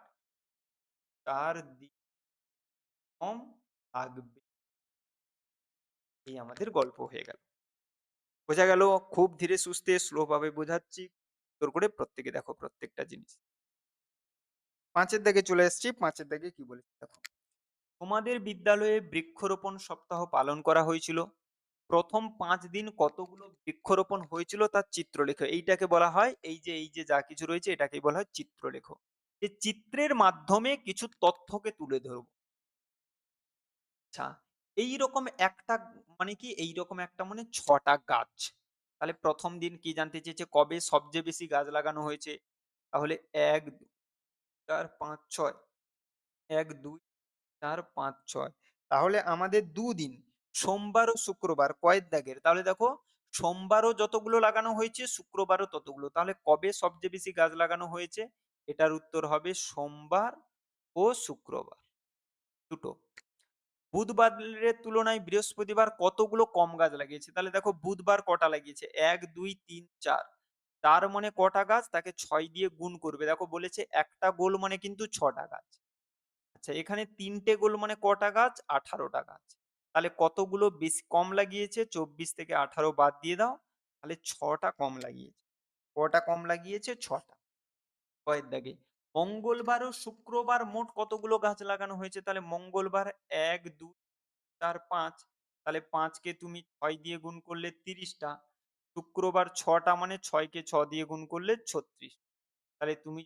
৪ দিন কম লাগবে। এই আমাদের গল্প হয়ে গেল। বোঝা গেল? খুব ধীরে সুস্থে স্লো ভাবে বোঝাচ্ছি। সুন্দর করে প্রত্যেকে দেখো প্রত্যেকটা জিনিস। ৫ এর দাগে চলে এসেছি। ৫ এর দাগে কি বলেছে দেখো। তোমাদের বিদ্যালয়ে বৃক্ষরোপণ সপ্তাহ পালন করা হয়েছিল। প্রথম ৫ দিন কতগুলো বৃক্ষরোপণ হয়েছিল তার চিত্র লেখো। এইটাকে বলা হয় এই যে যা কিছু রয়েছে এটাকেই বলা হয় চিত্র লেখো। এই চিত্রের মাধ্যমে কিছু তথ্যকে তুলে ধরব। আচ্ছা, এইরকম একটা মানে কি এইরকম একটা মানে ৬ টা গাছ। তাহলে ১ম দিন কি জানতে চেয়েছে? কবে সবচেয়ে বেশি গাছ লাগানো হয়েছে? তাহলে ১, ২, ৪, ৫, ৬। ১, ২, ৪, ৫, ৬। তাহলে আমাদের ২ দিন সোমবার ও শুক্রবার কয়ের দাগের? তাহলে দেখো সোমবারও যতগুলো লাগানো হয়েছে, শুক্রবারও ততগুলো। তাহলে কবে সবচেয়ে বেশি গাছ লাগানো হয়েছে? এটার উত্তর হবে সোমবার ও শুক্রবার দুটো। বুধবারের তুলনায় বৃহস্পতিবার কতগুলো কম গাছ লাগিয়েছে? তাহলে দেখো বুধবার কটা লাগিয়েছে? ১, ২, ৩, ৪। তার মানে কটা গাছ? তাকে ৬ দিয়ে গুণ করবে। দেখো বলেছে একটা গোল মানে কিন্তু ৬ টা গাছ। আচ্ছা এখানে ৩ টে গোল মানে কটা গাছ? ১৮ টা গাছ। তাহলে কতগুলো বেশি কম লাগিয়েছে? ২৪ থেকে ১৮ বাদ দিয়ে দাও। তাহলে ৬ টা কম লাগিয়েছে। কটা কম লাগিয়েছে? ৬ টা। কয়ের দাগে। মঙ্গলবার ও শুক্রবার মোট কতগুলো গাছ লাগানো হয়েছে? তাহলে মঙ্গলবার ১, ২, ৪, ৫। তাহলে ৫ কে তুমি ৬ দিয়ে গুণ করলে ৩০ টা। শুক্রবার ৬ টা মানে ৬ কে ৬ দিয়ে গুণ করলে ৩৬। তাহলে তুমি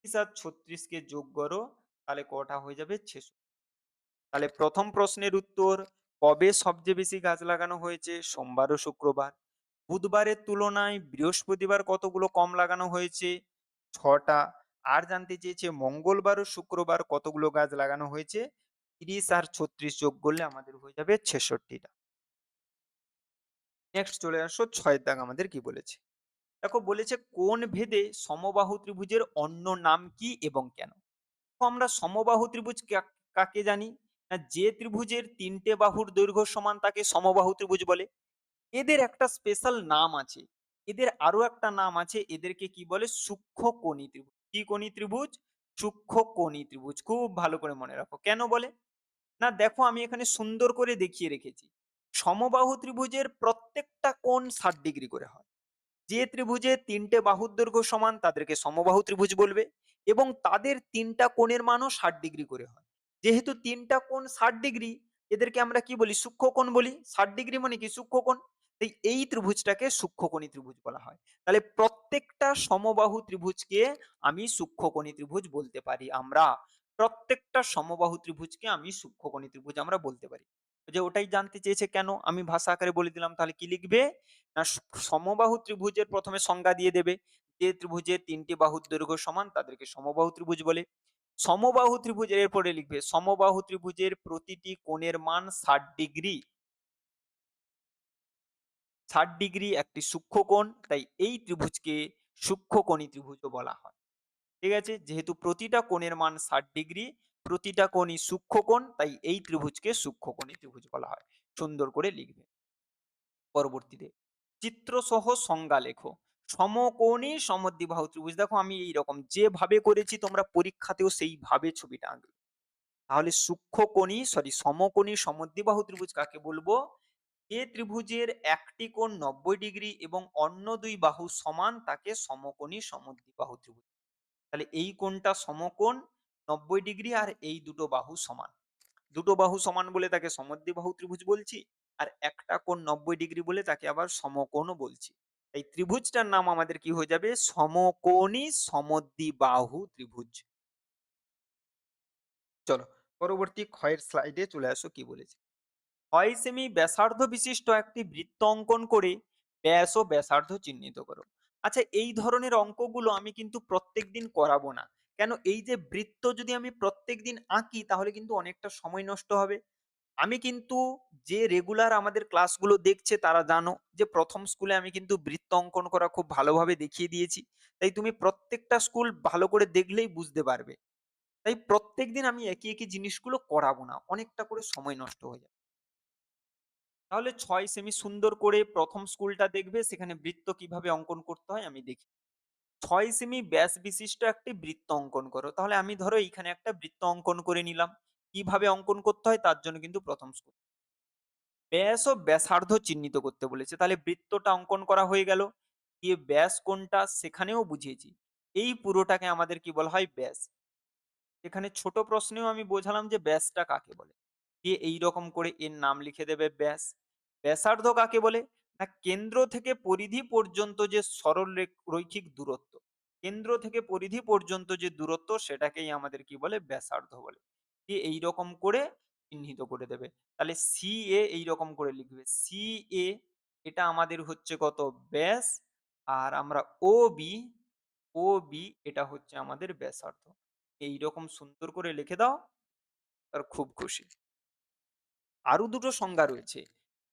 ৩০ আর ৩৬ কে যোগ করো তাহলে কটা হয়ে যাবে? ৬৬। তাহলে প্রথম প্রশ্নের উত্তর কবে সবচেয়ে বেশি গাছ লাগানো হয়েছে? সোমবার ও শুক্রবার। বুধবারের তুলনায় বৃহস্পতিবার কতগুলো কম লাগানো হয়েছে? ৬টা। আর জানতে চেয়েছে মঙ্গলবার ও শুক্রবার কতগুলো গাছ লাগানো হয়েছে? ৩০ আর ৩৬ যোগ করলে আমাদের হয়ে যাবে ৬৬টা। নেক্সট চলে আসো ৬ দাগ আমাদের কি বলেছে? দেখো বলেছে কোন ভেদে সমবাহু ত্রিভুজের অন্য নাম কি এবং কেন? তো আমরা সমবাহু ত্রিভুজ কাকে জানি? না যে ত্রিভুজের ৩ টে বাহুর দৈর্ঘ্য সমান তাকে সমবাহু ত্রিভুজ বলে। এদের একটা স্পেশাল নাম আছে। এদের আরো একটা নাম আছে। এদেরকে কি বলে? সূক্ষ্মকোণী ত্রিভুজ। কি কোণী ত্রিভুজ? সূক্ষ্মকোণী ত্রিভুজ। খুব ভালো করে মনে রাখো। কেন বলে? না দেখো আমি এখানে সুন্দর করে দেখিয়ে রেখেছি। সমবাহু ত্রিভুজের প্রত্যেকটা কোণ ৬০ ডিগ্রি করে হয়। যে ত্রিভুজের ৩ টে বাহুর দৈর্ঘ্য সমান তাদেরকে সমবাহু ত্রিভুজ বলবে এবং তাদের ৩ টা কোণের মানও ৬০ ডিগ্রি করে হয়। যেহেতু ৩ টা কোণ ৬০ ডিগ্রি এদেরকে আমরা কি বলি? সূক্ষ্মকোণ বলি। ৬০ ডিগ্রি মানে কি? সূক্ষ্মকোণ। তাই এই ত্রিভুজটাকে সূক্ষ্মকোণী ত্রিভুজ বলা হয়। তাহলে প্রত্যেকটা সমবাহু ত্রিভুজকে আমি সূক্ষ্মকোণী ত্রিভুজ বলতে পারি আমরা। প্রত্যেকটা সমবাহু ত্রিভুজকে আমি সূক্ষ্মকোণী ত্রিভুজ আমরা বলতে পারি। যে ওটাই জানতে চেয়েছে কেন? আমি ভাষা আকারে বলে দিলাম তাহলে কি লিখবে? না সমবাহু ত্রিভুজের প্রথমে সংজ্ঞা দিয়ে দেবে। যে ত্রিভুজের ৩ টি বাহুর দৈর্ঘ্য সমান তাদেরকে সমবাহু ত্রিভুজ বলে। সমবাহু ত্রিভুজের এরপরে লিখবে সমবাহু ত্রিভুজের প্রতিটি কোণের মান ৬০ ডিগ্রি। ৬০ ডিগ্রি একটি সূক্ষ্মকোণ। তাই এই ত্রিভুজকে সূক্ষ্মকোণী ত্রিভুজও বলা হয়। ঠিক আছে? যেহেতু প্রতিটা কোণের মান ৬০ ডিগ্রি, প্রতিটা কোণই সূক্ষ্মকোণ তাই এই ত্রিভুজকে সূক্ষ্মকোণী ত্রিভুজ বলা হয়। সুন্দর করে লিখবে। পরবর্তীতে চিত্রসহ সংজ্ঞা লেখো। সমকোণী সমদ্বিবাহু ত্রিভুজ। দেখো আমি এইরকম যেভাবে করেছি তোমরা পরীক্ষাতেও সেইভাবে ছবিটা আঁকবে। তাহলে সমকোণী সমদ্বিবাহু ত্রিভুজ কাকে বলবো? যে ত্রিভুজের একটি কোণ ৯০ ডিগ্রি এবং অন্য দুই বাহু সমান তাকে সমকোণী সমদ্বিবাহু ত্রিভুজ। তাহলে এই কোণটা সমকোণ ৯০ ডিগ্রি আর এই দুটো বাহু সমান। দুটো বাহু সমান বলে তাকে সমদ্বিবাহু ত্রিভুজ বলছি। আর একটা কোণ ৯০ ডিগ্রি বলে তাকে আবার সমকোণও বলছি। এই ত্রিভুজটার নাম আমাদের কি হয়ে যাবে? সমকোণী সমদ্বিবাহু ত্রিভুজ। চলো পরবর্তী ক্ষয়ের স্লাইডে চলে আসো কি বলেছে। ৬ সেমি ব্যাসার্ধ বিশিষ্ট একটি বৃত্ত অঙ্কন করে ব্যাস ও ব্যাসার্ধ চিহ্নিত করো। আচ্ছা এই ধরনের অঙ্কগুলো আমি কিন্তু প্রত্যেকদিন করাবো না। কেন? এই যে বৃত্ত যদি আমি প্রত্যেকদিন আঁকি তাহলে কিন্তু অনেকটা সময় নষ্ট হবে। আমি কিন্তু যে রেগুলার আমাদের ক্লাসগুলো দেখছে তারা জানো যে ১ম স্কুলে আমি কিন্তু বৃত্ত অঙ্কন করা খুব ভালোভাবে দেখিয়ে দিয়েছি। তাই তুমি প্রত্যেকটা স্কুল ভালো করে দেখলেই বুঝতে পারবে। তাই প্রত্যেকদিন আমি একই জিনিসগুলো করাবো না। অনেকটা করে সময় নষ্ট হয়ে যাবে। তাহলে ৬ সেমি সুন্দর করে ১ম স্কুলটা দেখবে, সেখানে বৃত্ত কিভাবে অঙ্কন করতে হয় আমি দেখি। ৬ সেমি ব্যাস বিশিষ্ট একটি বৃত্ত অঙ্কন করো। তাহলে আমি ধরো এইখানে একটা বৃত্ত অঙ্কন করে নিলাম। কিভাবে অঙ্কন করতে হয় তার জন্য কিন্তু ১ম স্কুল। ব্যাস ও ব্যাসার্ধ চিহ্নিত করতে বলেছে। তাহলে বৃত্তটা অঙ্কন করা হয়ে গেল। দিয়ে ব্যাস কোনটা সেখানেও বুঝিয়েছি। এই পুরোটাকে আমাদের কি বলা হয়? ব্যাস। এখানে ছোট প্রশ্নেও আমি বোঝালাম যে ব্যাসটা কাকে বলে। দিয়ে এইরকম করে এর নাম লিখে দেবে ব্যাস। ব্যাসার্ধ কাকে বলে? না, কেন্দ্র থেকে পরিধি পর্যন্ত যে সরল রৈখিক দূরত্ব। কেন্দ্র থেকে পরিধি পর্যন্ত যে দূরত্ব সেটাকেই আমাদের কি বলে? ব্যাসার্ধ বলে। দিয়ে এইরকম করে চিহ্নিত করে দেবে। তাহলে CA এইরকম করে লিখবে। CA এটা আমাদের হচ্ছে কত? ব্যাস। আর আমরা OB, OB এটা হচ্ছে আমাদের ব্যাসার্ধ। এইরকম সুন্দর করে লিখে দাও, আর খুব খুশি। আরো দুটো সংজ্ঞা রয়েছে।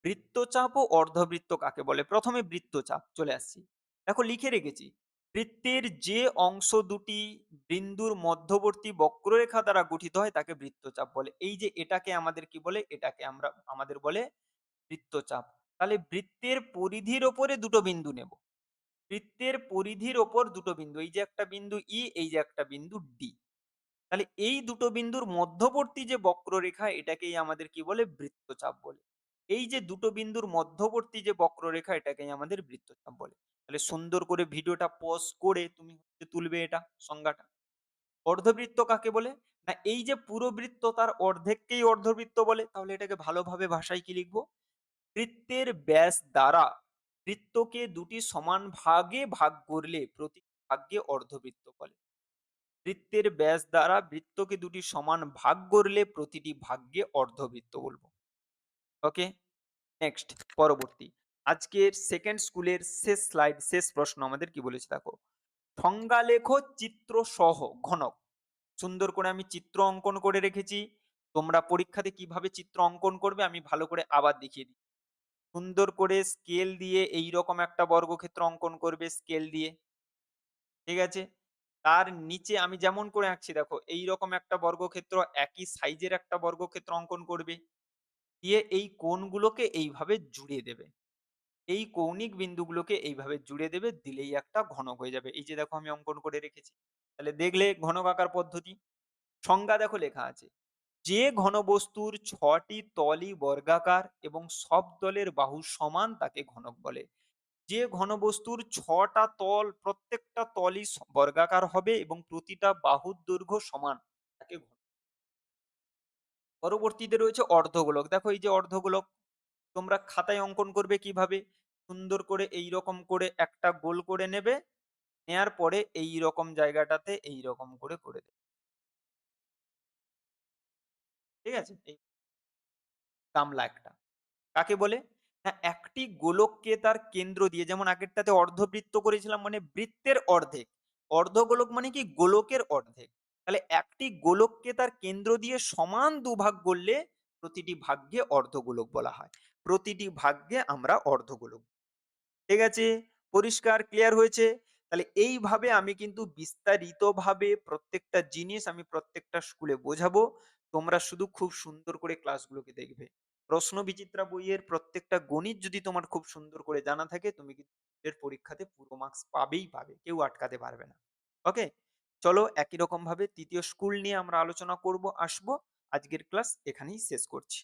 বৃত্তচাপ ও অর্ধবৃত্ত কাকে বলে? প্রথমে বৃত্তচাপ চলে আসছি। দেখো লিখে রেখেছি। বৃত্তের যে অংশ দুটি বিন্দুর মধ্যবর্তী বক্ররেখা দ্বারা গঠিত হয় তাকে বৃত্তচাপ বলে। এই যে এটাকে আমাদের কি বলে? এটাকে আমাদের বলে বৃত্তচাপ। তাহলে বৃত্তের পরিধির ওপরে দুটো বিন্দু নেব। বৃত্তের পরিধির ওপর দুটো বিন্দু। এই যে একটা বিন্দু E, এই যে একটা বিন্দু D। তাহলে এই দুটো বিন্দুর মধ্যবর্তী যে বক্ররেখা এটাকেই আমাদের কি বলে? বৃত্তচাপ বলে। এই যে দুটো বিন্দুর মধ্যবর্তী যে বক্ররেখা এটাকেই আমাদের বৃত্তচাপ বলে। তাহলে সুন্দর করে ভিডিওটা পজ করে তুমি তুলবে এটা সংজ্ঞাটা। অর্ধবৃত্ত কাকে বলে? না, এই যে পুরো বৃত্ত তার অর্ধেককেই অর্ধবৃত্ত বলে। তাহলে এটাকে ভালোভাবে ভাষায় কি লিখবো? বৃত্তের ব্যাস দ্বারা বৃত্তকে দুটি সমান ভাগে ভাগ করলে প্রতি ভাগকে অর্ধবৃত্ত বলে। বৃত্তের ব্যাস দ্বারা বৃত্তকে দুটি সমান ভাগ করলে প্রতিটি ভাগকে অর্ধবৃত্ত বলবো। ওকে, নেক্সট, পরবর্তী। আজকের সেকেন্ড স্কুলের শেষ স্লাইড, শেষ প্রশ্ন আমাদের কি বলেছে দেখো। সংজ্ঞা লেখো চিত্র সহ ঘনক। সুন্দর করে আমি চিত্র অঙ্কন করে রেখেছি। তোমরা পরীক্ষাতে কিভাবে চিত্র অঙ্কন করবে আমি ভালো করে আবার দেখিয়ে দিই। সুন্দর করে স্কেল দিয়ে এইরকম একটা বর্গক্ষেত্র অঙ্কন করবে স্কেল দিয়ে। ঠিক আছে? তার নিচে আমি যেমন করে আঁকছি দেখো, এইরকম একটা বর্গক্ষেত্র, একই সাইজের একটা বর্গক্ষেত্র অঙ্কন করবে। দিয়ে এই কোণগুলোকে এইভাবে জুড়ে দেবে। এই কৌণিক বিন্দুগুলোকে এইভাবে জুড়ে দেবে, দিলেই একটা ঘনক হয়ে যাবে। এই যে দেখো আমি অঙ্কন করে রেখেছি। তাহলে দেখলে ঘনক আঁকার পদ্ধতি। সংজ্ঞা দেখো লেখা আছে। যে ঘনবস্তুর ৬টি তলই বর্গাকার এবং সব তলের বাহু সমান তাকে ঘনক বলে। যে ঘনবস্তুর ৬টা তল, প্রত্যেকটা তলই বর্গাকার হবে এবং প্রতিটা বাহুর দৈর্ঘ্য সমান তাকে ঘনক। পরবর্তীতে রয়েছে অর্ধগোলক। দেখো এই যে অর্ধগোলক, তোমরা খাতায় অঙ্কন করবে কিভাবে? সুন্দর করে এইরকম করে একটা গোল করে নেবে। নেয়ার পরে এইরকম জায়গাটাতে এইরকম করে করে দেবে। ঠিক আছে? এই গামলা একটা। কাকে বলে? না, একটি গোলককে তার কেন্দ্র দিয়ে, যেমন আগেরটাতে অর্ধবৃত্ত করেছিলাম মানে বৃত্তের অর্ধেক। অর্ধগোলক মানে কি? গোলকের অর্ধেক। তাহলে একটি গোলককে তার কেন্দ্র দিয়ে সমান দুভাগ করলে প্রতিটি ভাগকে অর্ধগোলক বলা হয়। প্রতিটি ভাগকে আমরা অর্ধগোলক। ঠিক আছে? পরিষ্কার ক্লিয়ার হয়েছে? তাহলে এইভাবে আমি কিন্তু বিস্তারিতভাবে প্রত্যেকটা জিনিস আমি প্রত্যেকটা স্কুলে বোঝাবো। তোমরা শুধু খুব সুন্দর করে ক্লাসগুলোকে দেখবে। প্রশ্ন বিচিত্রা বইয়ের প্রত্যেকটা গণিত যদি তোমার খুব সুন্দর করে জানা থাকে, তুমি কিন্তু এর পরীক্ষাতে পুরো মার্কস পাবেই পাবে। কেউ আটকাতে পারবে না। ওকে? চলো একই রকম ভাবে ৩য় স্কুল নিয়ে আমরা আলোচনা করব, আসবো। আজকের ক্লাস এখানেই শেষ করছি।